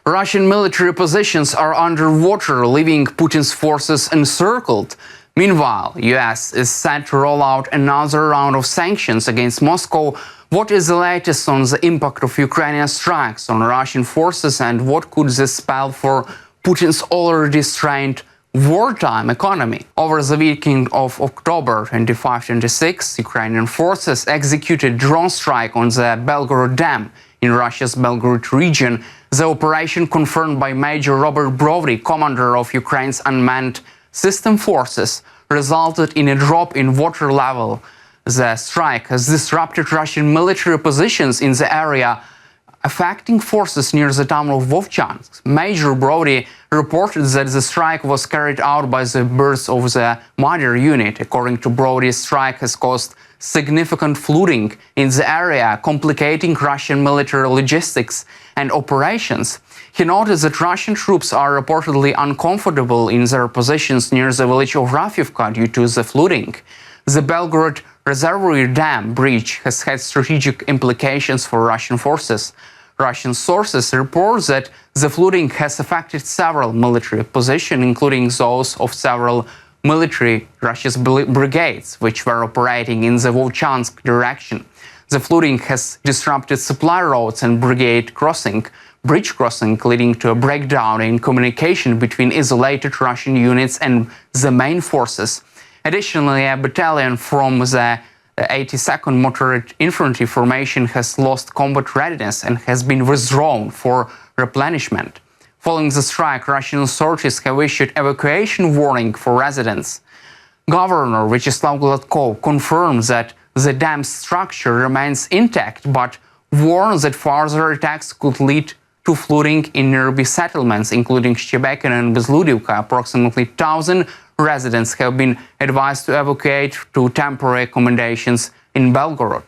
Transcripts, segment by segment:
Russian military positions are underwater, leaving Putin's forces encircled. Meanwhile, US is set to roll out another round of sanctions against Moscow. What is the latest on the impact of Ukrainian strikes on Russian forces, and what could this spell for Putin's already strained wartime economy? Over the weekend of October 25-26, Ukrainian forces executed drone strike on the Belgorod Dam in Russia's Belgorod region. The operation, confirmed by Major Robert Brody, commander of Ukraine's unmanned system forces, resulted in a drop in water level. The strike has disrupted Russian military positions in the area, affecting forces near the town of Vovchansk. Major Brody reported that the strike was carried out by the birds of the mother unit. According to Brody, the strike has caused significant flooding in the area, complicating Russian military logistics and operations. He noted that Russian troops are reportedly uncomfortable in their positions near the village of Rafivka due to the flooding. The Belgorod Reservoir Dam breach has had strategic implications for Russian forces. Russian sources report that the flooding has affected several military positions, including those of several military Russia's brigades, which were operating in the Volchansk direction. The flooding has disrupted supply roads and bridge crossing, leading to a breakdown in communication between isolated Russian units and the main forces. Additionally, a battalion from the 82nd Motored Infantry Formation has lost combat readiness and has been withdrawn for replenishment. Following the strike, Russian authorities have issued evacuation warning for residents. Governor Vyacheslav Gladkov confirmed that the dam's structure remains intact, but warned that further attacks could lead to flooding in nearby settlements, including Shebekin and Bezludivka. Approximately 1,000 residents have been advised to evacuate to temporary accommodations in Belgorod.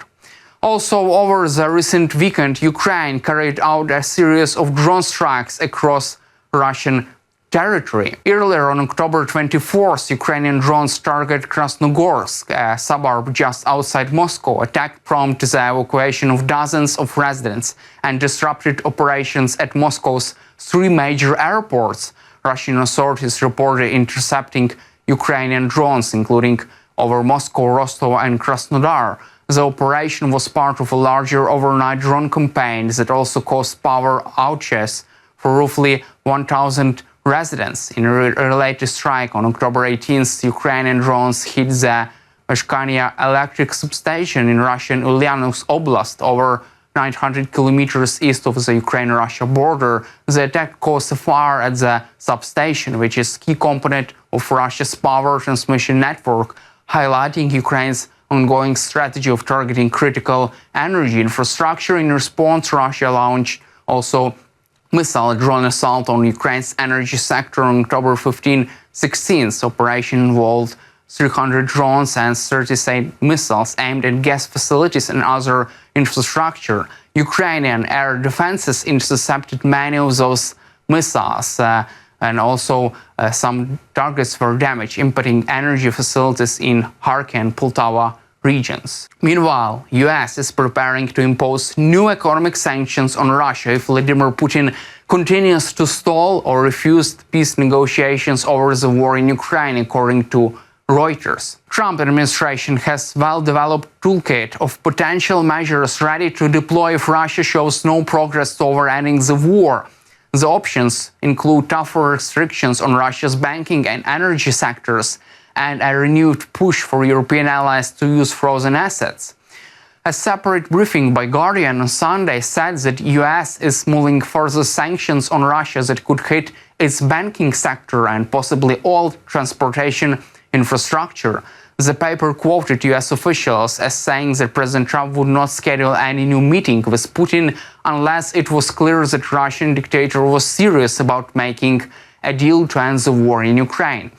Also, over the recent weekend, Ukraine carried out a series of drone strikes across Russian territory. Earlier on October 24th, Ukrainian drones targeted Krasnogorsk, a suburb just outside Moscow. Attack prompted the evacuation of dozens of residents and disrupted operations at Moscow's three major airports. Russian authorities reported intercepting Ukrainian drones, including over Moscow, Rostov and Krasnodar. The operation was part of a larger overnight drone campaign that also caused power outages for roughly 1,000 residents. In a related strike on October 18th, Ukrainian drones hit the Vashkania electric substation in Russian Ulyanovsk Oblast, over 900 kilometers east of the Ukraine-Russia border. The attack caused a fire at the substation, which is a key component of Russia's power transmission network, highlighting Ukraine's ongoing strategy of targeting critical energy infrastructure. In response, Russia launched also missile drone assault on Ukraine's energy sector on October 15-16. Operation involved 300 drones and 37 missiles aimed at gas facilities and other infrastructure. Ukrainian air defenses intercepted many of those missiles, and also some targets were damaged, impacting energy facilities in Kharkiv and Poltava regions. Meanwhile, US is preparing to impose new economic sanctions on Russia if Vladimir Putin continues to stall or refuse peace negotiations over the war in Ukraine, according to Reuters. Trump administration has well-developed toolkit of potential measures ready to deploy if Russia shows no progress toward ending the war. The options include tougher restrictions on Russia's banking and energy sectors and a renewed push for European allies to use frozen assets. A separate briefing by Guardian on Sunday said that US is moving further sanctions on Russia that could hit its banking sector and possibly all transportation infrastructure. The paper quoted US officials as saying that President Trump would not schedule any new meeting with Putin unless it was clear that Russian dictator was serious about making a deal to end the war in Ukraine.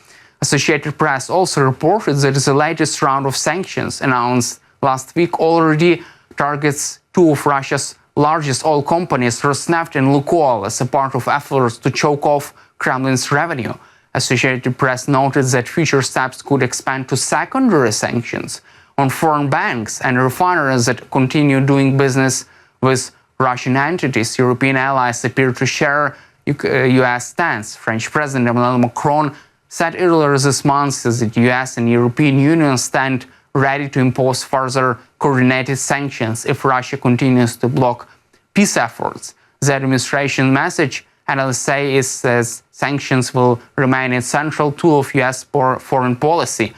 Associated Press also reported that the latest round of sanctions announced last week already targets two of Russia's largest oil companies, Rosneft and Lukoil, as a part of efforts to choke off Kremlin's revenue. Associated Press noted that future steps could expand to secondary sanctions on foreign banks and refineries that continue doing business with Russian entities. European allies appear to share US stance. French President Emmanuel Macron said earlier this month that the US and European Union stand ready to impose further coordinated sanctions if Russia continues to block peace efforts. The administration message, analysts say, is that sanctions will remain a central tool of US foreign policy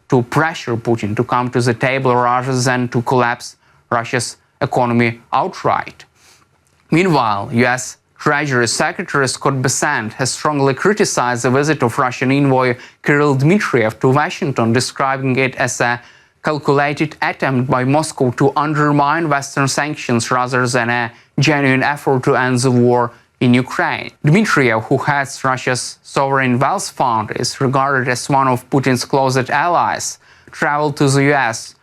to pressure Putin to come to the table rather than to collapse Russia's economy outright. Meanwhile, US Treasury Secretary Scott Bessent has strongly criticized the visit of Russian envoy Kirill Dmitriev to Washington, describing it as a calculated attempt by Moscow to undermine Western sanctions rather than a genuine effort to end the war in Ukraine. Dmitriev, who heads Russia's Sovereign Wealth Fund, is regarded as one of Putin's closest allies, traveled to the US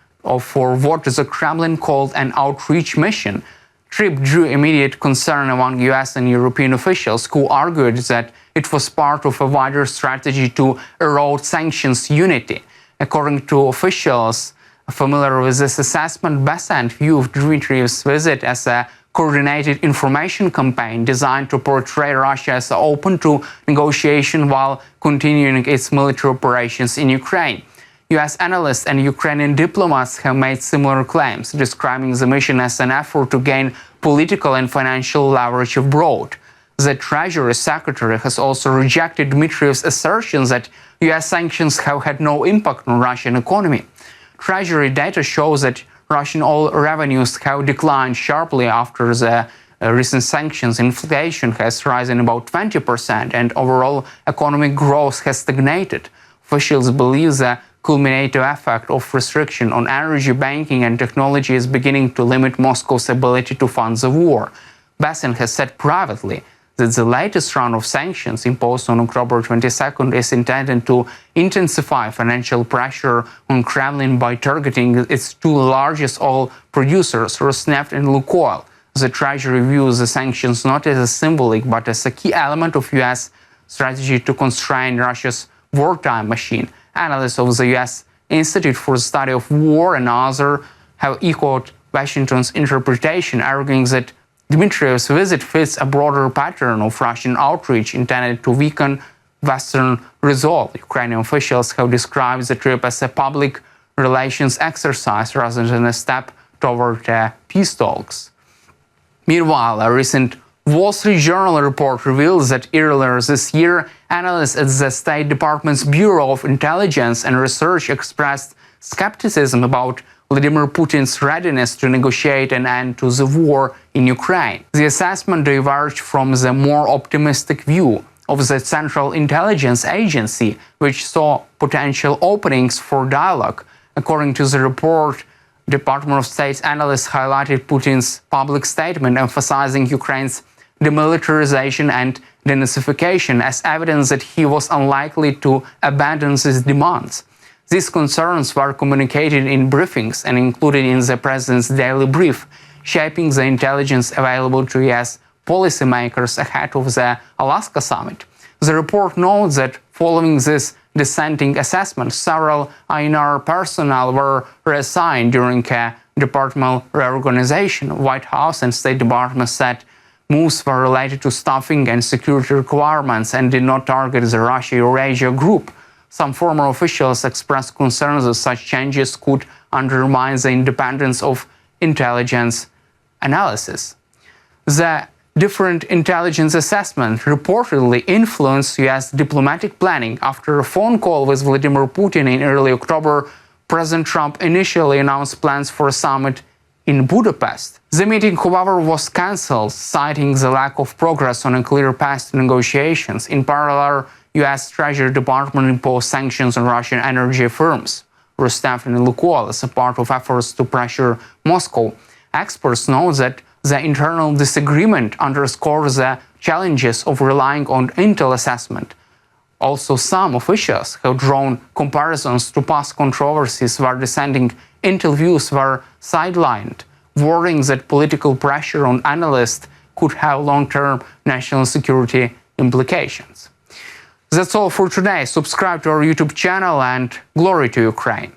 for what the Kremlin called an outreach mission. Trip drew immediate concern among US and European officials, who argued that it was part of a wider strategy to erode sanctions unity. According to officials familiar with this assessment, Bessent viewed Dmitriev's visit as a coordinated information campaign designed to portray Russia as open to negotiation while continuing its military operations in Ukraine. US analysts and Ukrainian diplomats have made similar claims, describing the mission as an effort to gain political and financial leverage abroad. The Treasury Secretary has also rejected Dmitriev's assertions that US sanctions have had no impact on Russian economy. Treasury data shows that Russian oil revenues have declined sharply after the recent sanctions. Inflation has risen about 20% and overall economic growth has stagnated. Officials believe the cumulative effect of restriction on energy, banking and technology is beginning to limit Moscow's ability to fund the war. Bessent has said privately that the latest round of sanctions imposed on October 22nd is intended to intensify financial pressure on Kremlin by targeting its two largest oil producers, Rosneft and Lukoil. The Treasury views the sanctions not as a symbolic but as a key element of US strategy to constrain Russia's wartime machine. Analysts of the US Institute for the Study of War and others have echoed Washington's interpretation, arguing that Dmitriev's visit fits a broader pattern of Russian outreach intended to weaken Western resolve. Ukrainian officials have described the trip as a public relations exercise rather than a step toward peace talks. Meanwhile, a recent Wall Street Journal report reveals that earlier this year, analysts at the State Department's Bureau of Intelligence and Research expressed skepticism about Vladimir Putin's readiness to negotiate an end to the war in Ukraine. The assessment diverged from the more optimistic view of the Central Intelligence Agency, which saw potential openings for dialogue. According to the report, Department of State's analysts highlighted Putin's public statement emphasizing Ukraine's demilitarization and denazification as evidence that he was unlikely to abandon these demands. These concerns were communicated in briefings and included in the president's daily brief, shaping the intelligence available to US policymakers ahead of the Alaska summit. The report notes that following this dissenting assessment, several INR personnel were reassigned during a departmental reorganization. White House and State Department said moves were related to staffing and security requirements and did not target the Russia-Eurasia group. Some former officials expressed concerns that such changes could undermine the independence of intelligence analysis. The different intelligence assessment reportedly influenced US diplomatic planning. After a phone call with Vladimir Putin in early October, President Trump initially announced plans for a summit in Budapest. The meeting, however, was cancelled, citing the lack of progress on a clear path to negotiations. In parallel, US Treasury Department imposed sanctions on Russian energy firms, Rosneft and Lukoil, as a part of efforts to pressure Moscow. Experts note that the internal disagreement underscores the challenges of relying on intel assessment. Also, some officials have drawn comparisons to past controversies where dissenting intel views were sidelined, worrying that political pressure on analysts could have long-term national security implications. That's all for today. Subscribe to our YouTube channel and glory to Ukraine.